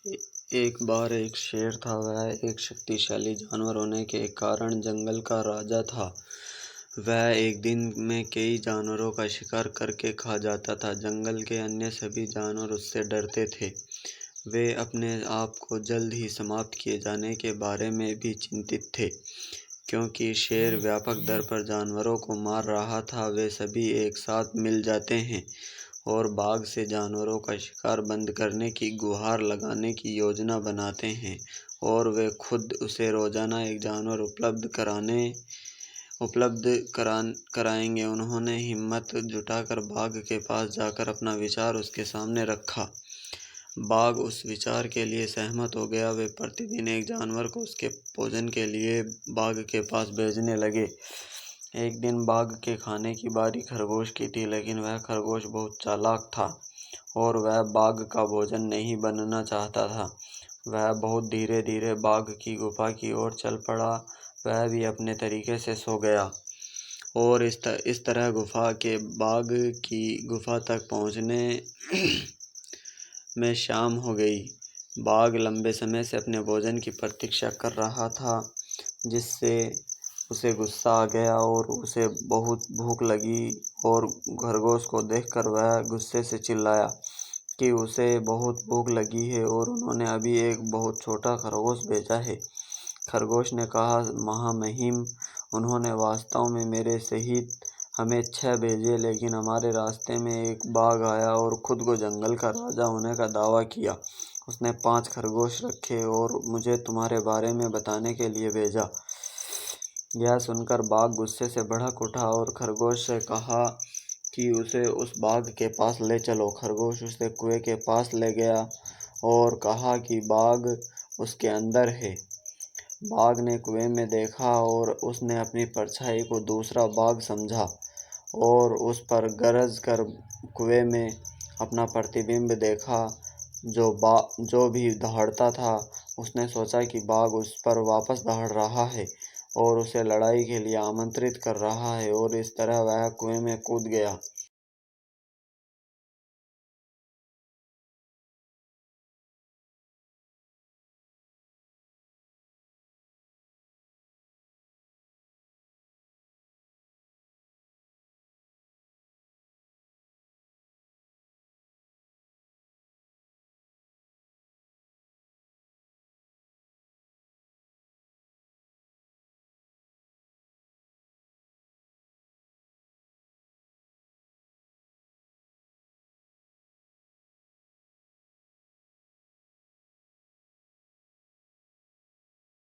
एक बार एक शेर था। वह एक शक्तिशाली जानवर होने के कारण जंगल का राजा था। वह एक दिन में कई जानवरों का शिकार करके खा जाता था। जंगल के अन्य सभी जानवर उससे डरते थे। वे अपने आप को जल्द ही समाप्त किए जाने के बारे में भी चिंतित थे, क्योंकि शेर व्यापक दर पर जानवरों को मार रहा था। वे सभी एक साथ मिल जाते हैं और बाघ से जानवरों का शिकार बंद करने की गुहार लगाने की योजना बनाते हैं, और वे खुद उसे रोजाना एक जानवर कराएंगे। उन्होंने हिम्मत जुटाकर बाघ के पास जाकर अपना विचार उसके सामने रखा। बाघ उस विचार के लिए सहमत हो गया। वे प्रतिदिन एक जानवर को उसके भोजन के लिए बाघ के पास भेजने लगे। एक दिन बाघ के खाने की बारी खरगोश की थी, लेकिन वह खरगोश बहुत चालाक था और वह बाघ का भोजन नहीं बनना चाहता था। वह बहुत धीरे धीरे बाघ की गुफा की ओर चल पड़ा। वह भी अपने तरीके से सो गया और इस तरह बाघ की गुफा तक पहुंचने में शाम हो गई। बाघ लंबे समय से अपने भोजन की प्रतीक्षा कर रहा था, जिससे उसे गुस्सा आ गया और उसे बहुत भूख लगी। और खरगोश को देखकर वह गुस्से से चिल्लाया कि उसे बहुत भूख लगी है और उन्होंने अभी एक बहुत छोटा खरगोश भेजा है। खरगोश ने कहा, महामहिम, उन्होंने वास्तव में मेरे सहित हमें 6 भेजे, लेकिन हमारे रास्ते में एक बाघ आया और खुद को जंगल का राजा होने का दावा किया। उसने 5 खरगोश रखे और मुझे तुम्हारे बारे में बताने के लिए भेजा। यह सुनकर बाघ गुस्से से भड़क उठा और खरगोश से कहा कि उसे उस बाघ के पास ले चलो। खरगोश उसे कुएं के पास ले गया और कहा कि बाघ उसके अंदर है। बाघ ने कुएं में देखा और उसने अपनी परछाई को दूसरा बाघ समझा और उस पर गरज कर कुएं में अपना प्रतिबिंब देखा, जो भी दौड़ता था। उसने सोचा कि बाघ उस पर वापस दौड़ रहा है और उसे लड़ाई के लिए आमंत्रित कर रहा है, और इस तरह वह कुएं में कूद गया।